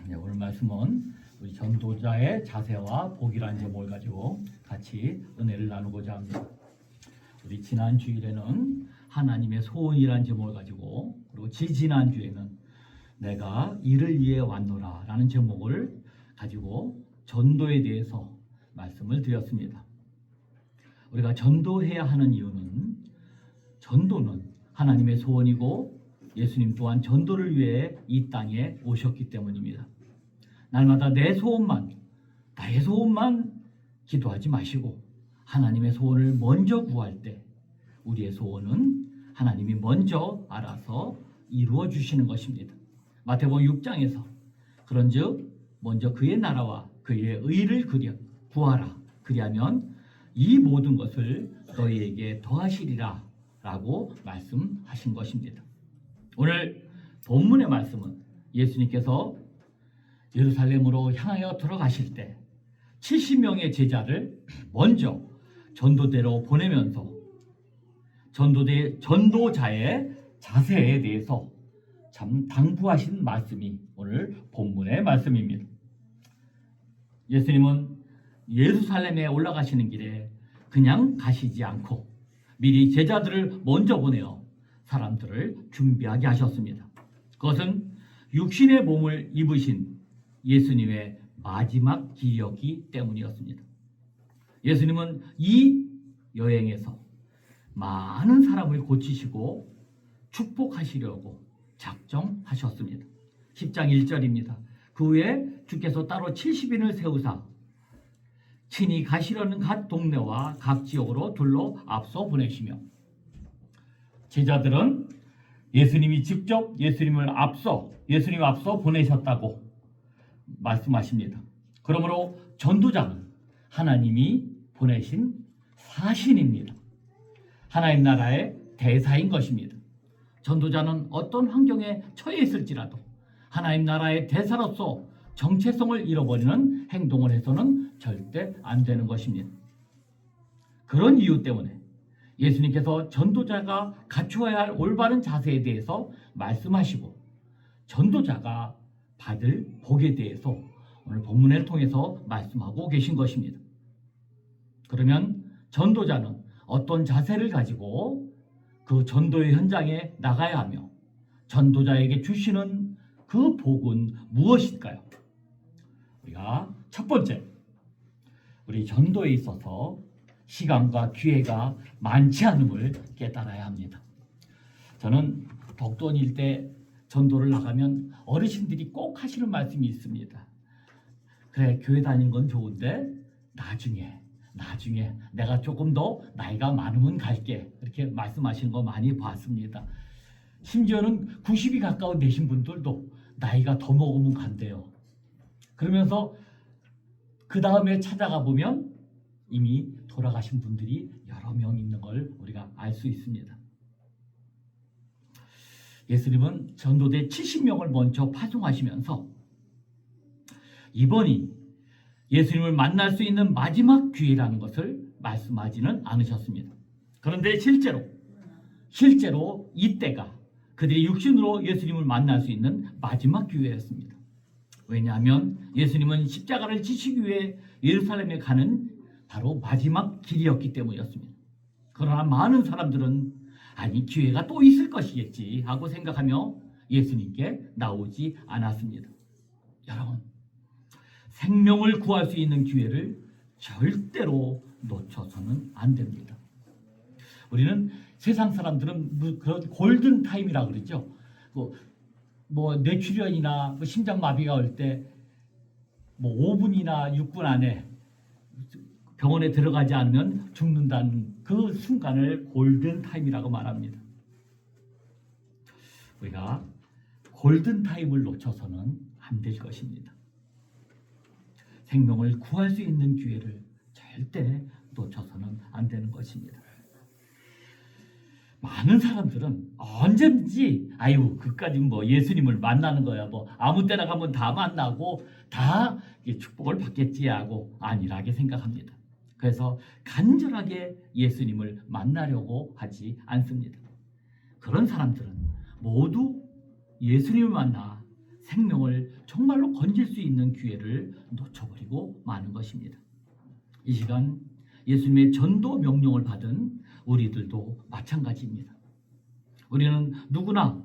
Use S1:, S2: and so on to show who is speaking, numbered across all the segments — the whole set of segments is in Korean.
S1: 네, 오늘 말씀은 우리 전도자의 자세와 복이라는 제목을 가지고 같이 은혜를 나누고자 합니다. 우리 지난 주일에는 하나님의 소원이라는 제목을 가지고, 그리고 지지난 주에는 내가 이를 위해 왔노라 라는 제목을 가지고 전도에 대해서 말씀을 드렸습니다. 우리가 전도해야 하는 이유는, 전도는 하나님의 소원이고 예수님 또한 전도를 위해 이 땅에 오셨기 때문입니다. 날마다 나의 소원만 기도하지 마시고 하나님의 소원을 먼저 구할 때 우리의 소원은 하나님이 먼저 알아서 이루어 주시는 것입니다. 마태복음 6장에서 그런즉 먼저 그의 나라와 그의 의를 구하라. 그리하면 이 모든 것을 너희에게 더하시리라 라고 말씀하신 것입니다. 오늘 본문의 말씀은 예수님께서 예루살렘으로 향하여 들어가실 때 70명의 제자를 먼저 전도대로 보내면서 전도자의 자세에 대해서 참 당부하신 말씀이 오늘 본문의 말씀입니다. 예수님은 예루살렘에 올라가시는 길에 그냥 가시지 않고 미리 제자들을 먼저 보내어 사람들을 준비하게 하셨습니다. 그것은 육신의 몸을 입으신 예수님의 마지막 길이었기 때문이었습니다. 예수님은 이 여행에서 많은 사람을 고치시고 축복하시려고 작정하셨습니다. 10장 1절입니다. 그 후에 주께서 따로 70인을 세우사 친히 가시려는 각 동네와 각 지역으로 둘러 앞서 보내시며, 제자들은 예수님이 직접 예수님 앞서 보내셨다고 말씀하십니다. 그러므로 전도자는 하나님이 보내신 사신입니다. 하나님 나라의 대사인 것입니다. 전도자는 어떤 환경에 처해 있을지라도 하나님 나라의 대사로서 정체성을 잃어버리는 행동을 해서는 절대 안 되는 것입니다. 그런 이유 때문에 예수님께서 전도자가 갖추어야 할 올바른 자세에 대해서 말씀하시고 전도자가 받을 복에 대해서 오늘 본문을 통해서 말씀하고 계신 것입니다. 그러면 전도자는 어떤 자세를 가지고 그 전도의 현장에 나가야 하며 전도자에게 주시는 그 복은 무엇일까요? 우리가 첫 번째, 우리 전도에 있어서 시간과 기회가 많지 않음을 깨달아야 합니다. 저는 독도원 일대 전도를 나가면 어르신들이 꼭 하시는 말씀이 있습니다. 그래, 교회 다니는 건 좋은데 나중에 내가 조금 더 나이가 많으면 갈게, 이렇게 말씀하시는 거 많이 봤습니다. 심지어는 90이 가까운 되신 분들도 나이가 더 먹으면 간대요. 그러면서 그 다음에 찾아가 보면 이미 돌아가신 분들이 여러 명 있는 걸 우리가 알 수 있습니다. 예수님은 전도대 70명을 먼저 파송하시면서 이번이 예수님을 만날 수 있는 마지막 기회라는 것을 말씀하지는 않으셨습니다. 그런데 실제로 이때가 그들이 육신으로 예수님을 만날 수 있는 마지막 기회였습니다. 왜냐하면 예수님은 십자가를 지시기 위해 예루살렘에 가는 바로 마지막 길이었기 때문이었습니다. 그러나 많은 사람들은 아니, 기회가 또 있을 것이겠지 하고 생각하며 예수님께 나오지 않았습니다. 여러분, 생명을 구할 수 있는 기회를 절대로 놓쳐서는 안 됩니다. 우리는 세상 사람들은 그런 골든 타임이라고 그러죠. 뭐 뇌출혈이나 심장마비가 올 때 뭐 5분이나 6분 안에 병원에 들어가지 않으면 죽는다는 그 순간을 골든 타임이라고 말합니다. 우리가 골든 타임을 놓쳐서는 안 될 것입니다. 생명을 구할 수 있는 기회를 절대 놓쳐서는 안 되는 것입니다. 많은 사람들은 언제든지 그까지 뭐 예수님을 만나는 거야, 뭐 아무 때나 가면 다 만나고 다 축복을 받겠지 하고 안일하게 생각합니다. 그래서 간절하게 예수님을 만나려고 하지 않습니다. 그런 사람들은 모두 예수님을 만나 생명을 정말로 건질 수 있는 기회를 놓쳐버리고 마는 것입니다. 이 시간 예수님의 전도 명령을 받은 우리들도 마찬가지입니다. 우리는 누구나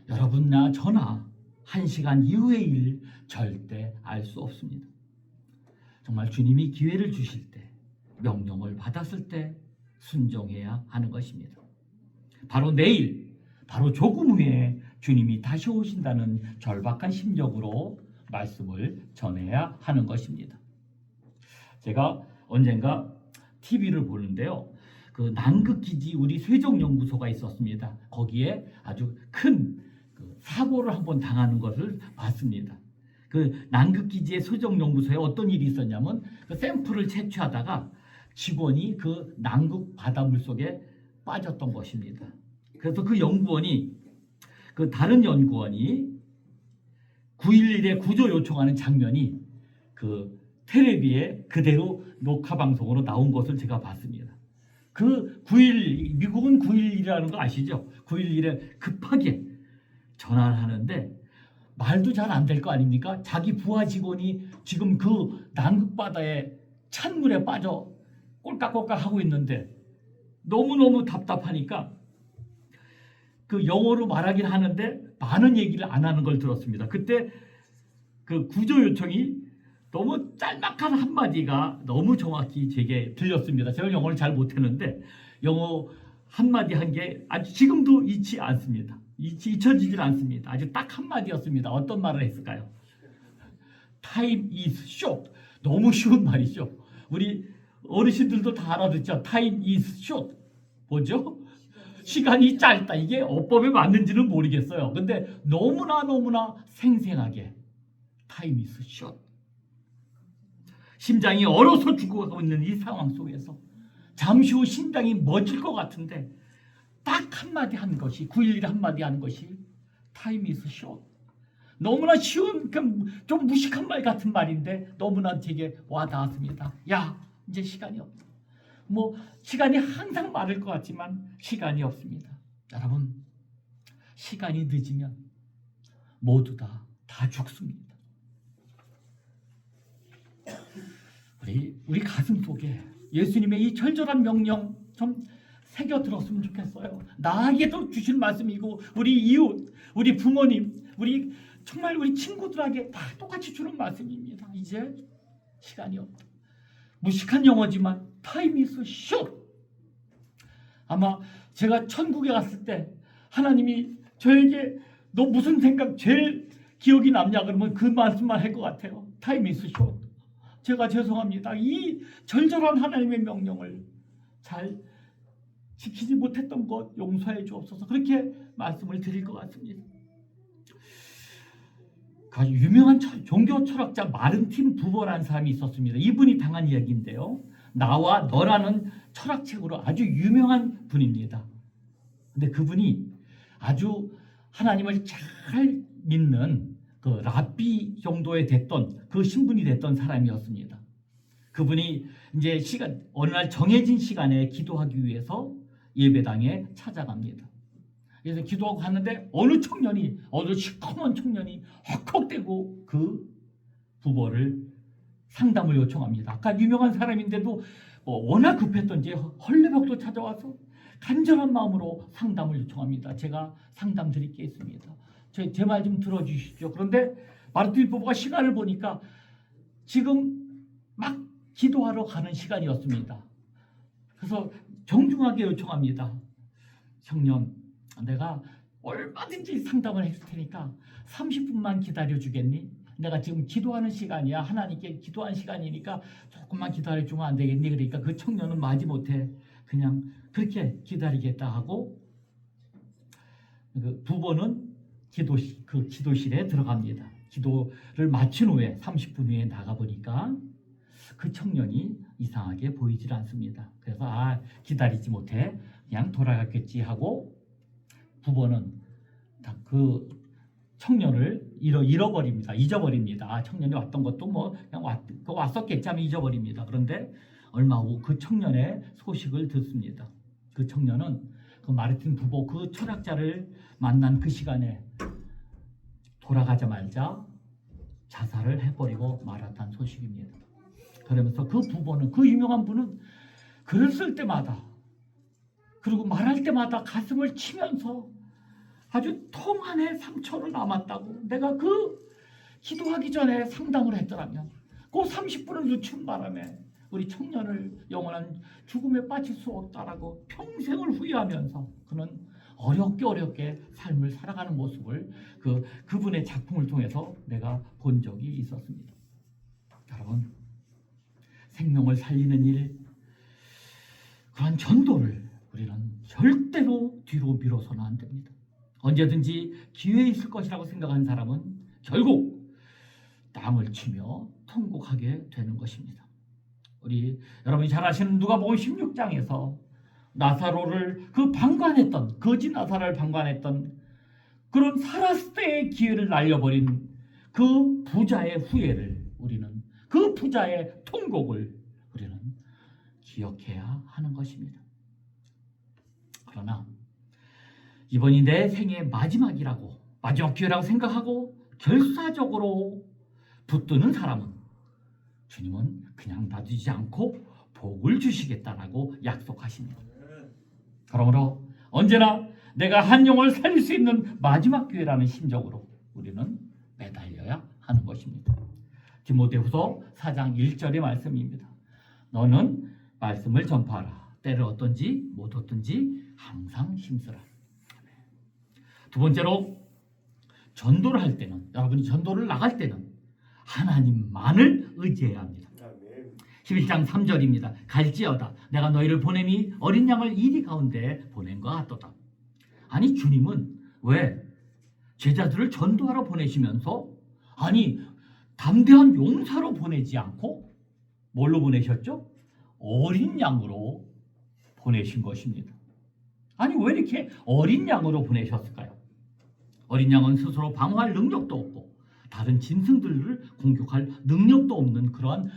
S1: 여러분나 저나 1시간 이후의 일 절대 알 수 없습니다. 정말 주님이 기회를 주실 때, 명령을 받았을 때 순종해야 하는 것입니다. 바로 내일, 바로 조금 후에 주님이 다시 오신다는 절박한 심정으로 말씀을 전해야 하는 것입니다. 제가 언젠가 TV를 보는데요. 그 남극기지 우리 세종연구소가 있었습니다. 거기에 아주 큰 사고를 한번 당하는 것을 봤습니다. 그 남극기지의 세종연구소에 어떤 일이 있었냐면 그 샘플을 채취하다가 직원이 그 남극 바닷물 속에 빠졌던 것입니다. 그래서 그 연구원이 그 다른 연구원이 911에 구조 요청하는 장면이 그 텔레비에 그대로 녹화 방송으로 나온 것을 제가 봤습니다. 그 911, 미국은 911이라는 거 아시죠? 911에 급하게 전화를 하는데 말도 잘 안 될 거 아닙니까? 자기 부하 직원이 지금 그 남극바다에 찬물에 빠져 꼴깍꼴깍 하고 있는데 너무너무 답답하니까 그 영어로 말하긴 하는데 많은 얘기를 안 하는 걸 들었습니다. 그때 그 구조 요청이 너무 짤막한 한마디가 너무 정확히 제게 들렸습니다. 제가 영어를 잘 못했는데 영어 한마디 한 게 아주 지금도 잊지 않습니다. 잊혀지질 않습니다. 아주 딱 한마디였습니다. 어떤 말을 했을까요? Time is short. 너무 쉬운 말이죠. 우리 어르신들도 다 알아듣죠. Time is short. 뭐죠? 시간이 짧다. 이게 어법에 맞는지는 모르겠어요. 근데 너무나 생생하게 Time is short. 심장이 얼어서 죽어가고 있는 이 상황 속에서 잠시 후 심장이 멎을 것 같은데 딱 한마디 한 것이 911 한마디 한 것이 Time is short. 너무나 쉬운 좀 무식한 말 같은 말인데 너무나 되게 와닿았습니다. 야, 이제 시간이 없다. 뭐 시간이 항상 많을 것 같지만 시간이 없습니다. 여러분, 시간이 늦으면 모두 다 죽습니다. 우리 가슴 속에 예수님의 이 절절한 명령 좀 새겨 들었으면 좋겠어요. 나에게도 주신 말씀이고 우리 이웃, 우리 부모님, 정말 우리 친구들에게 다 똑같이 주는 말씀입니다. 이제 시간이 없다. 무식한 영어지만 time is short. 아마 제가 천국에 갔을 때 하나님이 저에게 너 무슨 생각 제일 기억이 남냐 그러면 그 말씀만 할 것 같아요. time is short. 제가 죄송합니다. 이 절절한 하나님의 명령을 잘 지키지 못했던 것 용서해 주옵소서. 그렇게 말씀을 드릴 것 같습니다. 아주 유명한 종교 철학자 마르틴 부버라는 사람이 있었습니다. 이분이 당한 이야기인데요. 나와 너라는 철학책으로 아주 유명한 분입니다. 근데 그분이 아주 하나님을 잘 믿는 그 랍비 정도에 됐던 그 신분이 됐던 사람이었습니다. 그분이 이제 어느 날 정해진 시간에 기도하기 위해서 예배당에 찾아갑니다. 그래서 기도하고 갔는데 어느 시커먼 청년이 헉헉대고 그 부벌을 상담을 요청합니다. 아까 유명한 사람인데도 워낙 급했던지 헐레벌떡 찾아와서 간절한 마음으로 상담을 요청합니다. 제가 상담 드리겠습니다. 제 말 좀 들어주십시오. 그런데 마르틴 부버가 시간을 보니까 지금 막 기도하러 가는 시간이었습니다. 그래서 정중하게 요청합니다. 청년, 내가 얼마든지 상담을 해줄 테니까 30분만 기다려주겠니? 내가 지금 기도하는 시간이야. 하나님께 기도하는 시간이니까 조금만 기다려주면 안 되겠니? 그러니까 그 청년은 마지못해 그냥 그렇게 기다리겠다 하고 그 부부는 기도실에 들어갑니다. 기도를 마친 후에 30분 후에 나가보니까 그 청년이 이상하게 보이질 않습니다. 그래서 기다리지 못해 그냥 돌아갔겠지 하고 부부는 그 청년을 잊어버립니다. 청년이 왔던 것도 그냥 왔었겠지 하면 잊어버립니다. 그런데 얼마 후 그 청년의 소식을 듣습니다. 그 청년은 그 마르틴 부버 그 철학자를 만난 그 시간에 돌아가자마자 자살을 해버리고 말았다는 소식입니다. 그러면서 그 부모는, 그 유명한 분은 글을 쓸 때마다 그리고 말할 때마다 가슴을 치면서 아주 통 안에 상처로 남았다고, 내가 그 기도하기 전에 상담을 했더라면 그 30분을 늦춘 바람에 우리 청년을 영원한 죽음에 빠질 수 없다라고 평생을 후회하면서 그는 어렵게 삶을 살아가는 모습을 그분의 작품을 통해서 내가 본 적이 있었습니다. 여러분, 생명을 살리는 일, 그런 전도를 우리는 절대로 뒤로 미뤄서는 안 됩니다. 언제든지 기회 있을 것이라고 생각하는 사람은 결국 땅을 치며 통곡하게 되는 것입니다. 여러분이 잘 아시는 누가복음 16장에서 나사로를 거짓 나사로를 방관했던 그런 살았을 때의 기회를 날려버린 그 부자의 후회를 그 부자의 통곡을 우리는 기억해야 하는 것입니다. 그러나 이번이 내 생의 마지막 기회라고 생각하고 결사적으로 붙드는 사람은 주님은 그냥 놔두지 않고 복을 주시겠다라고 약속하십니다. 그러므로 언제나 내가 한 영혼을 살릴 수 있는 마지막 기회라는 심정으로 우리는 매달려야 하는 것입니다. 디모데후서 4장 1절의 말씀입니다. 너는 말씀을 전파하라. 때를 어떤지 못 어떤지 항상 힘쓰라. 두 번째로, 전도를 할 때는, 여러분이 전도를 나갈 때는 하나님만을 의지해야 합니다. 11장 3절입니다. 갈지어다 내가 너희를 보냄이 어린 양을 이리 가운데 보낸 것 같도다. 아니, 주님은 왜 제자들을 전도하러 보내시면서 담대한 용사로 보내지 않고 뭘로 보내셨죠? 어린 양으로 보내신 것입니다. 왜 이렇게 어린 양으로 보내셨을까요? 어린 양은 스스로 방어할 능력도 없고 다른 짐승들을 공격할 능력도 없는 그러한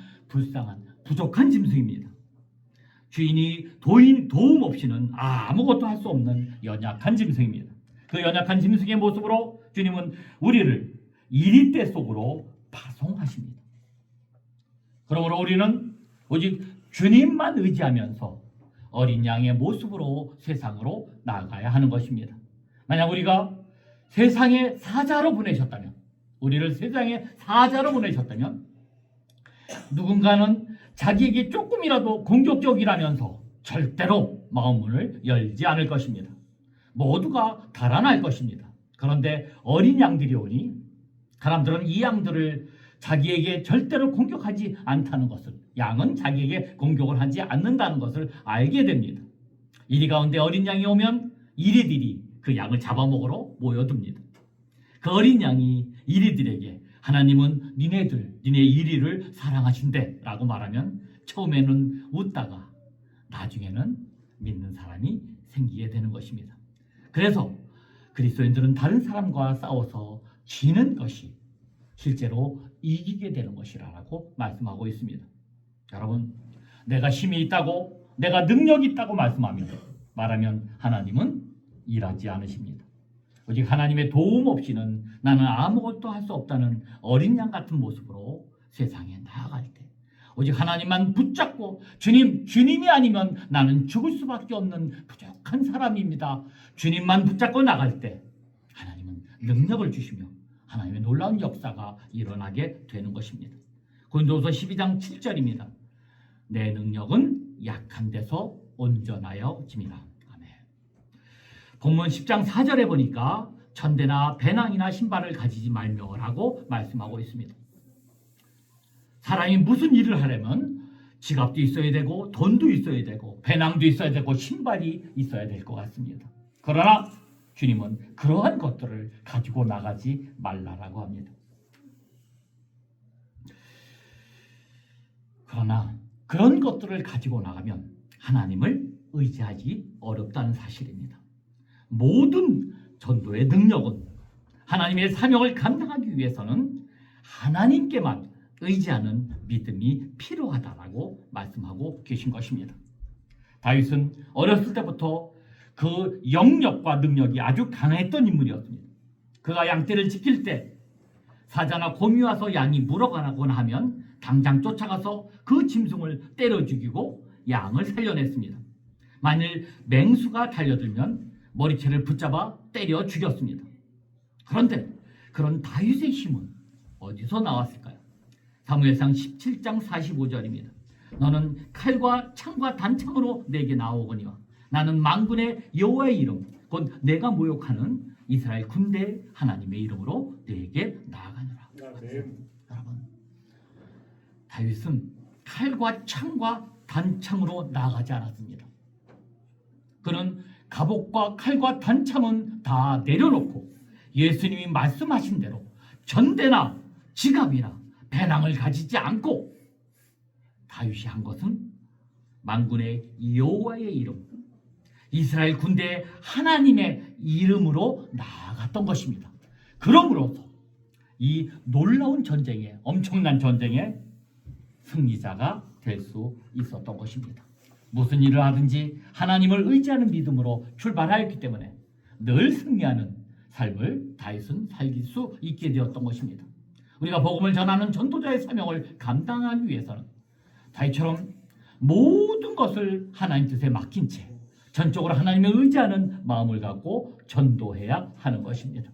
S1: 부족한 짐승입니다. 주인이 도움 없이는 아무것도 할 수 없는 연약한 짐승입니다. 그 연약한 짐승의 모습으로 주님은 우리를 이리떼 속으로 파송하십니다. 그러므로 우리는 오직 주님만 의지하면서 어린 양의 모습으로 세상으로 나아가야 하는 것입니다. 만약 우리가 우리를 세상의 사자로 보내셨다면 누군가는 자기에게 조금이라도 공격적이라면서 절대로 마음문을 열지 않을 것입니다. 모두가 달아날 것입니다. 그런데 어린 양들이 오니 사람들은 이 양들을 자기에게 절대로 공격하지 않다는 것을, 양은 자기에게 공격을 하지 않는다는 것을 알게 됩니다. 이리 가운데 어린 양이 오면 이리들이 그 양을 잡아먹으러 모여듭니다. 그 어린 양이 이리들에게 하나님은 니네 이리를 사랑하신대 라고 말하면 처음에는 웃다가 나중에는 믿는 사람이 생기게 되는 것입니다. 그래서 그리스도인들은 다른 사람과 싸워서 지는 것이 실제로 이기게 되는 것이라고 말씀하고 있습니다. 여러분, 내가 힘이 있다고, 내가 능력이 있다고 말하면 하나님은 일하지 않으십니다. 오직 하나님의 도움 없이는 나는 아무것도 할 수 없다는 어린 양 같은 모습으로 세상에 나아갈 때, 오직 하나님만 붙잡고 주님이 아니면 나는 죽을 수밖에 없는 부족한 사람입니다. 주님만 붙잡고 나갈 때 하나님은 능력을 주시며 하나님의 놀라운 역사가 일어나게 되는 것입니다. 고린도후서 12장 7절입니다. 내 능력은 약한 데서 온전하여 짐이라. 아멘. 본문 10장 4절에 보니까 천대나 배낭이나 신발을 가지지 말며라고 말씀하고 있습니다. 사람이 무슨 일을 하려면 지갑도 있어야 되고 돈도 있어야 되고 배낭도 있어야 되고 신발이 있어야 될 것 같습니다. 그러나 주님은 그러한 것들을 가지고 나가지 말라라고 합니다. 그러나 그런 것들을 가지고 나가면 하나님을 의지하기 어렵다는 사실입니다. 모든 전도의 능력은 하나님의 사명을 감당하기 위해서는 하나님께만 의지하는 믿음이 필요하다라고 말씀하고 계신 것입니다. 다윗은 어렸을 때부터 그 영역과 능력이 아주 강했던 인물이었습니다. 그가 양떼를 지킬 때 사자나 곰이 와서 양이 물어가거나 하면 당장 쫓아가서 그 짐승을 때려 죽이고 양을 살려냈습니다. 만일 맹수가 달려들면 머리채를 붙잡아 때려 죽였습니다. 그런데 그런 다윗의 힘은 어디서 나왔을까요? 사무엘상 17장 45절입니다. 너는 칼과 창과 단창으로 내게 나오거니와 나는 만군의 여호와의 이름 곧 내가 모욕하는 이스라엘 군대 하나님의 이름으로 내게 나아가노라. 여러분, 다윗은 칼과 창과 단창으로 나아가지 않았습니다. 그는 갑옷과 칼과 단창은 다 내려놓고 예수님이 말씀하신 대로 전대나 지갑이나 배낭을 가지지 않고 다윗이 한 것은 만군의 여호와의 이름, 이스라엘 군대의 하나님의 이름으로 나아갔던 것입니다. 그러므로서 이 놀라운 전쟁에, 엄청난 전쟁에 승리자가 될 수 있었던 것입니다. 무슨 일을 하든지 하나님을 의지하는 믿음으로 출발하였기 때문에 늘 승리하는 삶을 다윗은 살길 수 있게 되었던 것입니다. 우리가 복음을 전하는 전도자의 사명을 감당하기 위해서는 다윗처럼 모든 것을 하나님 뜻에 맡긴 채 전적으로 하나님을 의지하는 마음을 갖고 전도해야 하는 것입니다.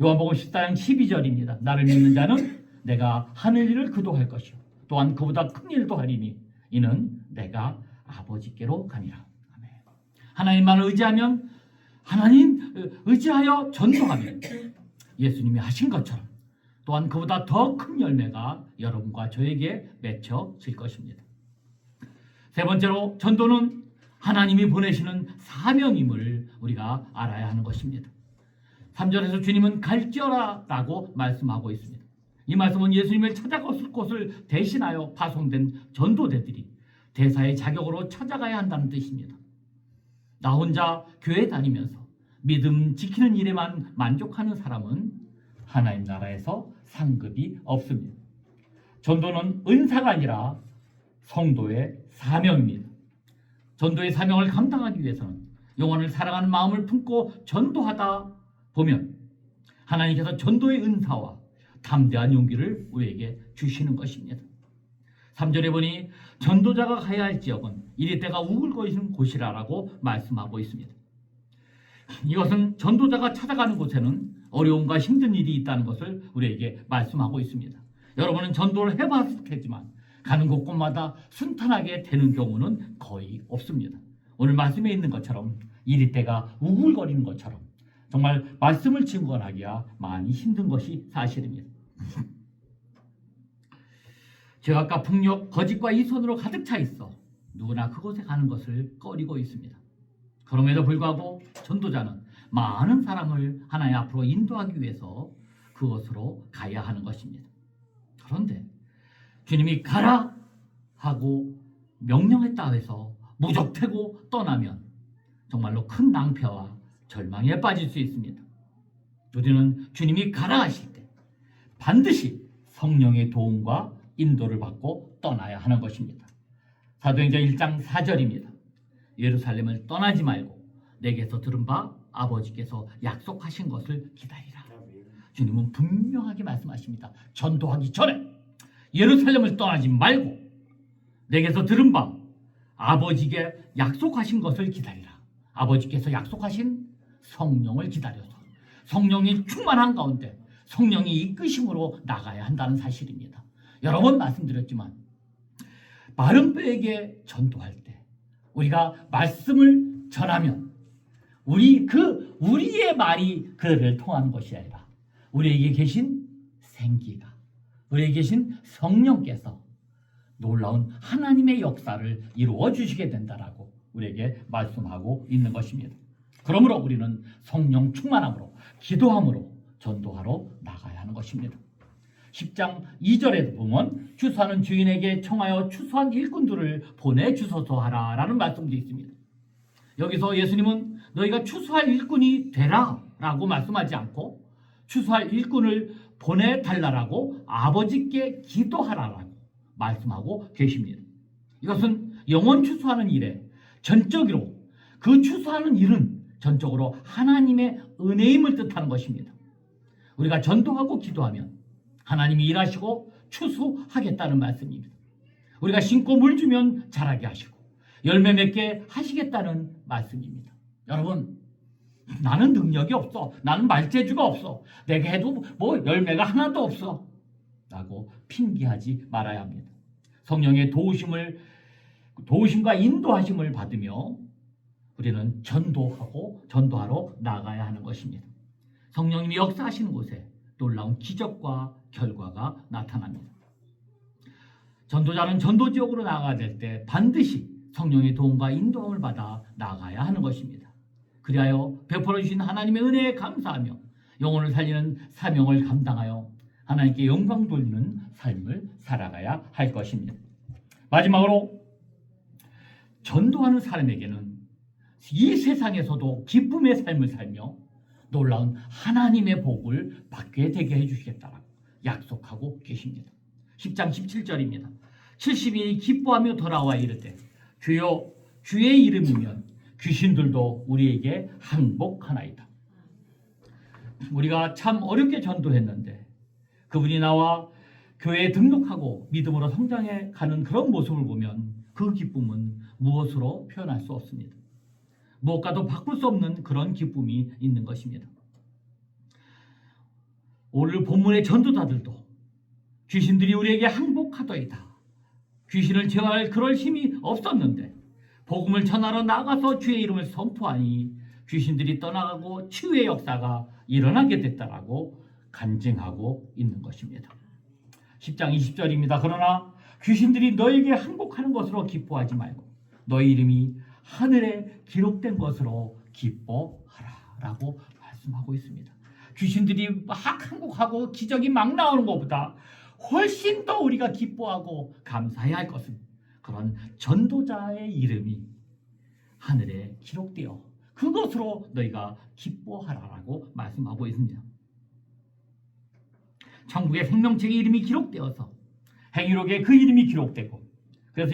S1: 요한복음 14장 12절입니다. 나를 믿는 자는 내가 하늘 일을 그도 할 것이요 또한 그보다 큰 일도 하리니 이는 내가 아버지께로 가니라. 아멘. 하나님만을 의지하면 하나님 의지하여 전도하면 예수님이 하신 것처럼 또한 그보다 더 큰 열매가 여러분과 저에게 맺혀질 것입니다. 세 번째로 전도는 하나님이 보내시는 사명임을 우리가 알아야 하는 것입니다. 3절에서 주님은 갈지어라 라고 말씀하고 있습니다. 이 말씀은 예수님을 찾아갔을 곳을 대신하여 파송된 전도대들이 대사의 자격으로 찾아가야 한다는 뜻입니다. 나 혼자 교회 다니면서 믿음 지키는 일에만 만족하는 사람은 하나님 나라에서 상급이 없습니다. 전도는 은사가 아니라 성도의 사명입니다. 전도의 사명을 감당하기 위해서는 영혼을 사랑하는 마음을 품고 전도하다 보면 하나님께서 전도의 은사와 담대한 용기를 우리에게 주시는 것입니다. 3절에 보니 전도자가 가야 할 지역은 이리 때가 우글거리는 곳이라고 말씀하고 있습니다. 이것은 전도자가 찾아가는 곳에는 어려움과 힘든 일이 있다는 것을 우리에게 말씀하고 있습니다. 여러분은 전도를 해봤을 테지만 가는 곳곳마다 순탄하게 되는 경우는 거의 없습니다. 오늘 말씀에 있는 것처럼 이리 때가 우글거리는 것처럼 정말 말씀을 증거하기야 많이 힘든 것이 사실입니다. 죄악과 폭력, 거짓과 이손으로 가득 차 있어 누구나 그곳에 가는 것을 꺼리고 있습니다. 그럼에도 불구하고 전도자는 많은 사람을 하나님 앞으로 인도하기 위해서 그곳으로 가야 하는 것입니다. 그런데 주님이 가라 하고 명령했다 해서 무적되고 떠나면 정말로 큰 낭패와 절망에 빠질 수 있습니다. 우리는 주님이 가라 하실 때 반드시 성령의 도움과 인도를 받고 떠나야 하는 것입니다. 사도행전 1장 4절입니다. 예루살렘을 떠나지 말고 내게서 들은 바 아버지께서 약속하신 것을 기다리라. 주님은 분명하게 말씀하십니다. 전도하기 전에 예루살렘을 떠나지 말고 내게서 들은 바 아버지께 약속하신 것을 기다리라. 아버지께서 약속하신 성령을 기다려서 성령이 충만한 가운데 성령이 이끄심으로 나가야 한다는 사실입니다. 여러 번 말씀드렸지만 마른 뼈에게 전도할 때 우리가 말씀을 전하면 우리의 말이 그를 통하는 것이 아니라 우리에게 계신 생기가 우리에게 계신 성령께서 놀라운 하나님의 역사를 이루어 주시게 된다라고 우리에게 말씀하고 있는 것입니다. 그러므로 우리는 성령 충만함으로 기도함으로 전도하러 나가야 하는 것입니다. 10장 2절에도 보면 추수하는 주인에게 청하여 추수한 일꾼들을 보내주소서 하라라는 말씀도 있습니다. 여기서 예수님은 너희가 추수할 일꾼이 되라 라고 말씀하지 않고 추수할 일꾼을 보내달라라고 아버지께 기도하라라고 말씀하고 계십니다. 이것은 영혼 추수하는 일에 전적으로 그 추수하는 일은 전적으로 하나님의 은혜임을 뜻하는 것입니다. 우리가 전도하고 기도하면 하나님이 일하시고 추수하겠다는 말씀입니다. 우리가 심고 물 주면 자라게 하시고 열매 맺게 하시겠다는 말씀입니다. 여러분, 나는 능력이 없어. 나는 말재주가 없어. 내가 해도 뭐 열매가 하나도 없어. 라고 핑계하지 말아야 합니다. 성령의 도우심과 인도하심을 받으며 우리는 전도하러 나가야 하는 것입니다. 성령님이 역사하시는 곳에 놀라운 기적과 결과가 나타납니다. 전도자는 전도 지역으로 나가야 될 때 반드시 성령의 도움과 인도함을 받아 나가야 하는 것입니다. 그리하여 베풀어 주신 하나님의 은혜에 감사하며 영혼을 살리는 사명을 감당하여 하나님께 영광 돌리는 삶을 살아가야 할 것입니다. 마지막으로 전도하는 사람에게는 이 세상에서도 기쁨의 삶을 살며 놀라운 하나님의 복을 받게 되게 해주시겠다라고 약속하고 계십니다. 10장 17절입니다. 70인이 기뻐하며 돌아와 이르되 주여 주의 이름이면 귀신들도 우리에게 항복하나이다. 우리가 참 어렵게 전도했는데 그분이 나와 교회에 등록하고 믿음으로 성장해 가는 그런 모습을 보면 그 기쁨은 무엇으로 표현할 수 없습니다. 무엇과도 바꿀 수 없는 그런 기쁨이 있는 것입니다. 오늘 본문의 전도자들도 귀신들이 우리에게 항복하더이다. 귀신을 제어할 그럴 힘이 없었는데 복음을 전하러 나가서 주의 이름을 선포하니 귀신들이 떠나가고 치유의 역사가 일어나게 됐다라고 간증하고 있는 것입니다. 10장 20절입니다. 그러나 귀신들이 너에게 항복하는 것으로 기뻐하지 말고 너의 이름이 하늘에 기록된 것으로 기뻐하라 라고 말씀하고 있습니다. 귀신들이 막 항복하고 기적이 막 나오는 것보다 훨씬 더 우리가 기뻐하고 감사해야 할 것은 그런 전도자의 이름이 하늘에 기록되어 그것으로 너희가 기뻐하라라고 말씀하고 있습니다. 천국의 생명책의 이름이 기록되어서 행위록에 그 이름이 기록되고 그래서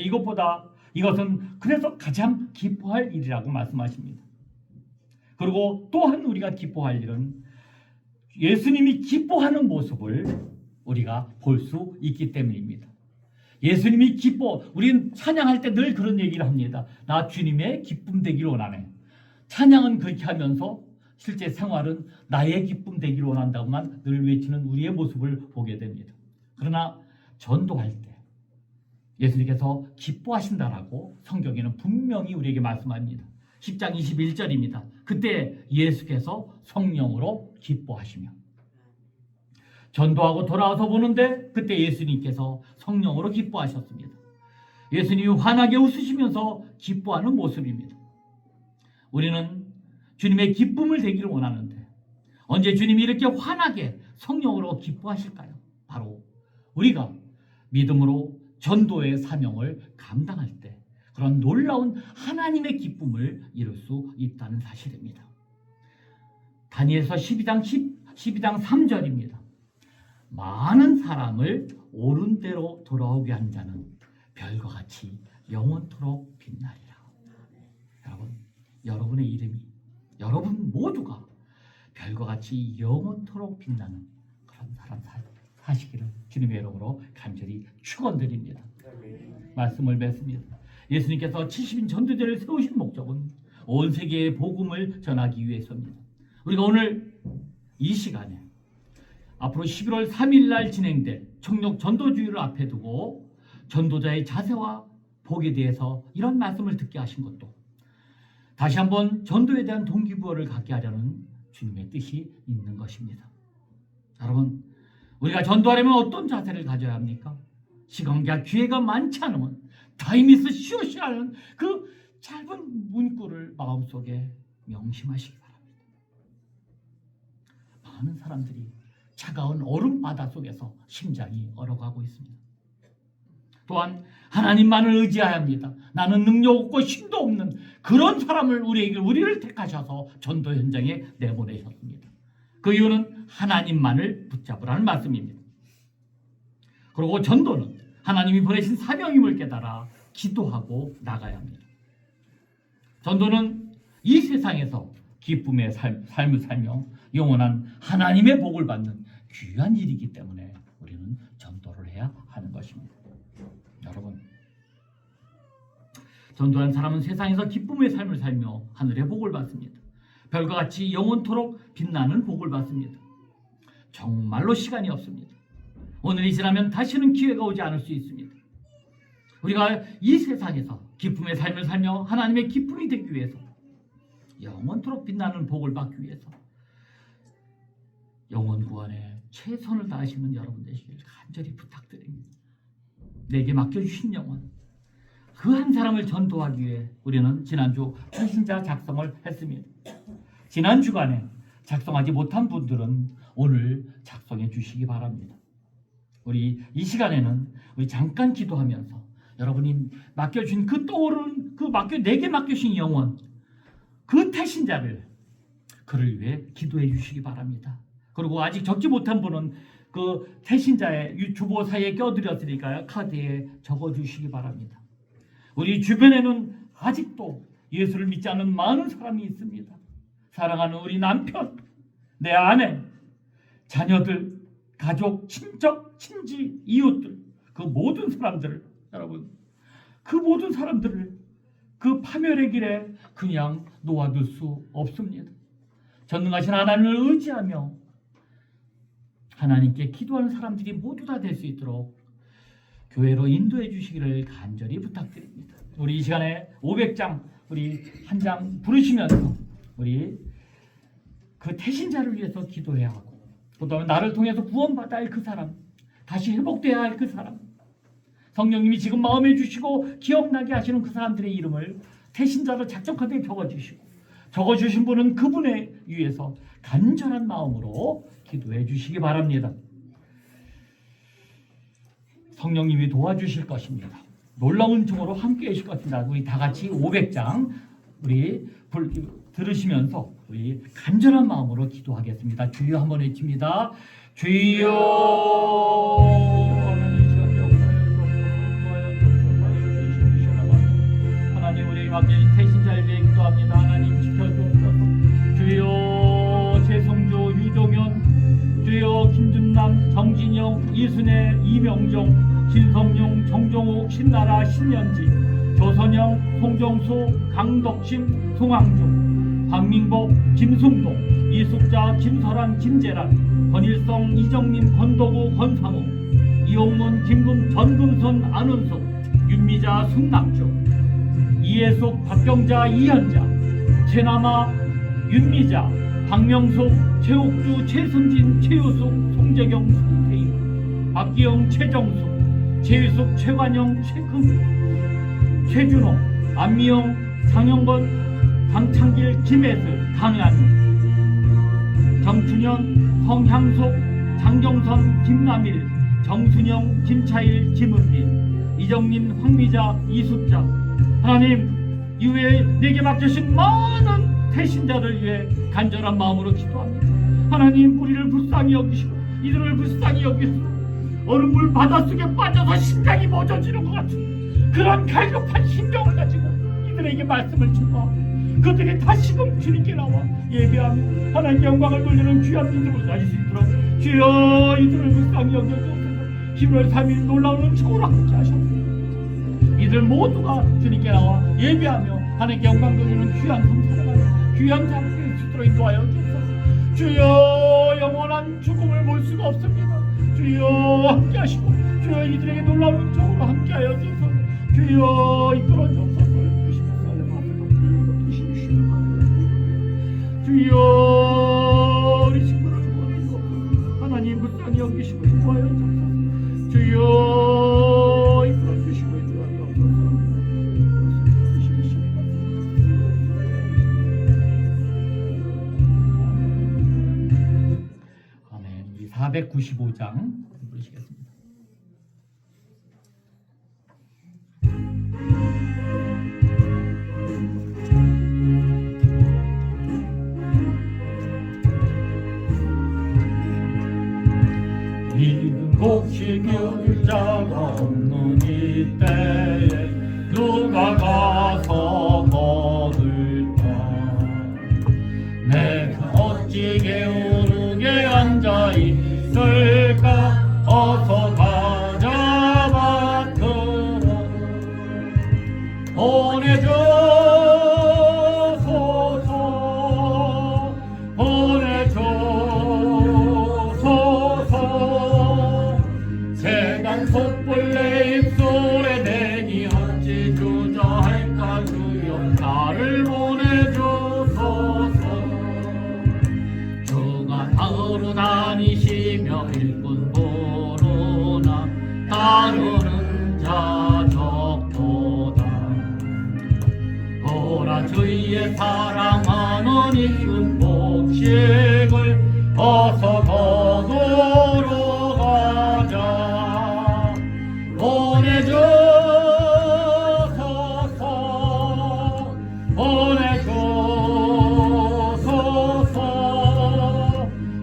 S1: 이것은 그래서 가장 기뻐할 일이라고 말씀하십니다. 그리고 또한 우리가 기뻐할 일은 예수님이 기뻐하는 모습을 우리가 볼 수 있기 때문입니다. 예수님이 우리는 찬양할 때 늘 그런 얘기를 합니다. 나 주님의 기쁨 되기를 원하네. 찬양은 그렇게 하면서 실제 생활은 나의 기쁨 되기를 원한다고만 늘 외치는 우리의 모습을 보게 됩니다. 그러나 전도할 때 예수님께서 기뻐하신다라고 성경에는 분명히 우리에게 말씀합니다. 10장 21절입니다. 그때 예수께서 성령으로 기뻐하시며 전도하고 돌아와서 보는데 그때 예수님께서 성령으로 기뻐하셨습니다. 예수님이 환하게 웃으시면서 기뻐하는 모습입니다. 우리는 주님의 기쁨을 되기를 원하는데 언제 주님이 이렇게 환하게 성령으로 기뻐하실까요? 바로 우리가 믿음으로 전도의 사명을 감당할 때 그런 놀라운 하나님의 기쁨을 이룰 수 있다는 사실입니다. 다니엘서 12장 3절입니다. 많은 사람을 옳은 대로 돌아오게 한 자는 별과 같이 영원토록 빛나리라. 여러분의 이름이 여러분 모두가 별과 같이 영원토록 빛나는 그런 사람 사시기를 주님의 이름으로 간절히 축원드립니다. 말씀을 맺습니다. 예수님께서 70인 전도제를 세우신 목적은 온 세계에 복음을 전하기 위해서입니다. 우리가 오늘 이 시간에 앞으로 11월 3일 날 진행될 청록 전도주의를 앞에 두고 전도자의 자세와 복에 대해서 이런 말씀을 듣게 하신 것도 다시 한번 전도에 대한 동기부여를 갖게 하려는 주님의 뜻이 있는 것입니다. 여러분, 우리가 전도하려면 어떤 자세를 가져야 합니까? 시간과 기회가 많지 않으면 타임이스 시오시라는 그 짧은 문구를 마음속에 명심하시기 바랍니다. 많은 사람들이 차가운 얼음 바다 속에서 심장이 얼어가고 있습니다. 또한 하나님만을 의지해야 합니다. 나는 능력 없고 힘도 없는 그런 사람을 우리를 택하셔서 전도 현장에 내보내셨습니다. 그 이유는 하나님만을 붙잡으라는 말씀입니다. 그리고 전도는 하나님이 보내신 사명임을 깨달아 기도하고 나가야 합니다. 전도는 이 세상에서 기쁨의 삶을 살며 영원한 하나님의 복을 받는 귀한 일이기 때문에 우리는 전도를 해야 하는 것입니다. 여러분, 전도한 사람은 세상에서 기쁨의 삶을 살며 하늘의 복을 받습니다. 별과 같이 영원토록 빛나는 복을 받습니다. 정말로 시간이 없습니다. 오늘이 지나면 다시는 기회가 오지 않을 수 있습니다. 우리가 이 세상에서 기쁨의 삶을 살며 하나님의 기쁨이 되기 위해서, 영원토록 빛나는 복을 받기 위해서 영원 구원에 최선을 다하시는 여러분 되시길 간절히 부탁드립니다. 내게 맡겨주신 영혼, 그 한 사람을 전도하기 위해 우리는 지난주 불신자 작성을 했습니다. 지난 주간에 작성하지 못한 분들은 오늘 작성해 주시기 바랍니다. 우리 이 시간에는 우리 잠깐 기도하면서 여러분이 맡겨주신 그 떠오르는 내게 맡겨주신 영혼, 그 태신자를, 그를 위해 기도해 주시기 바랍니다. 그리고 아직 적지 못한 분은 그 태신자의 주보 사이에 껴드렸으니까요, 카드에 적어주시기 바랍니다. 우리 주변에는 아직도 예수를 믿지 않는 많은 사람이 있습니다. 사랑하는 우리 남편, 내 아내, 자녀들, 가족, 친척, 친지, 이웃들, 그 모든 사람들을, 여러분, 그 모든 사람들을 그 파멸의 길에 그냥 놓아둘 수 없습니다. 전능하신 하나님을 의지하며 하나님께 기도하는 사람들이 모두 다 될 수 있도록 교회로 인도해 주시기를 간절히 부탁드립니다. 우리 이 시간에 500장 우리 한 장 부르시면서 우리 그 태신자를 위해서 기도해야 하고, 그다음에 나를 통해서 구원받아야 할 그 사람, 다시 회복돼야 할 그 사람, 성령님이 지금 마음에 주시고 기억나게 하시는 그 사람들의 이름을 태신자로 작정하게 적어주신 분은 그분에 위해서 간절한 마음으로 기도해 주시기 바랍니다. 성령님이 도와주실 것입니다. 놀라운 종으로 함께 하실 것입니다. 우리 다 같이 500장 우리 들으시면서 우리 간절한 마음으로 기도하겠습니다. 주여 한번 외칩니다. 주여. 하나님, 우리 맡겨진 태신자를 위해 기도합니다. 하나님 지켜주옵소서. 주여, 최성조, 유종현, 주여, 김준남, 정진영, 이순애, 이명정, 진성용, 정종욱, 신나라, 신현지, 조선영, 송정수, 강덕심, 송항중, 박민복, 김승동, 이숙자, 김설환, 김재란, 권일성, 이정림, 권도구, 권상우, 이용문, 김금, 전금선, 안은숙, 윤미자, 승낙주, 이예숙, 박경자, 이현자, 최남아, 윤미자, 박명숙, 최옥주, 최승진, 최우숙, 송재경, 송태희, 박기영, 최정숙, 최유숙, 최관영, 최금, 최준호, 안미영, 장영건, 강창길, 김혜슬, 강한우, 정춘현, 성향숙, 장경선, 김남일, 정순영, 김차일, 김은민, 이정민, 황미자, 이숙자. 하나님, 이후에 내게 맡겨신 많은 태신자들 위해 간절한 마음으로 기도합니다. 하나님, 우리를 불쌍히 여기시고 이들을 불쌍히 여기시고 얼음물 바닷속에 빠져서 심장이 멎어지는 것 같은 그런 갈급한 심정을 가지고 이들에게 말씀을 주고 그들이 다시금 주님께 나와 예배하며 하나님께 영광을 돌리는 귀한 믿음을 가질 수 있도록 주여 이들을 불쌍히 여겨주옵소서. 10월 3일 놀라운 은총으로 함께 하셨습니다. 이들 모두가 주님께 나와 예배하며 하나님께 영광 돌리는 귀한 삶 살아가는 귀한 삶 될 수 있도록 인도하여 주옵소서. 주여, 영원한 죽음을 볼 수가 없습니다. 주여, 함께 하시고 주여, 이들에게 놀라운 은총으로 함께 하여 주옵소서. 주여, 이끌어 주옵소서. 주여, 우리 친구를 구원하시고 하나님 불쌍히 여기시고 인도하여 주옵소서. 주여, 이끌어 주시고 인도하여 주옵소서. 아멘. 우리 495장 부르시겠습니다. 고칠 자가 없는 이때에 누가 가서 거둘까? 내가 어찌 게으르게 앉아있을까? 촛불 내 입술에 대니 어찌 주저할까 주여 나를 보내주소서. 주가 다으로 다니시며 일꾼 보로나 다루는 자 적도다. 보라 주의 사랑하는 이은 복식을 어서 거두러 가자. 보내주소서 보내주소서.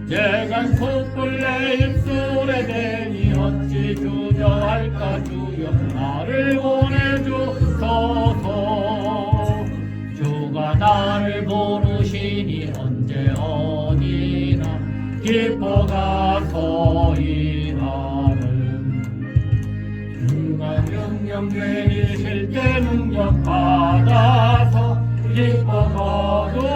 S1: 제간 촛불 내 입술에 대니 어찌 주저할까 주여 나를 보내주소서. 주가 나를 부르시니 언제 어디나 기뻐가서 일하는. 주가 명령 내리실 때 능력 받아서 기뻐 거두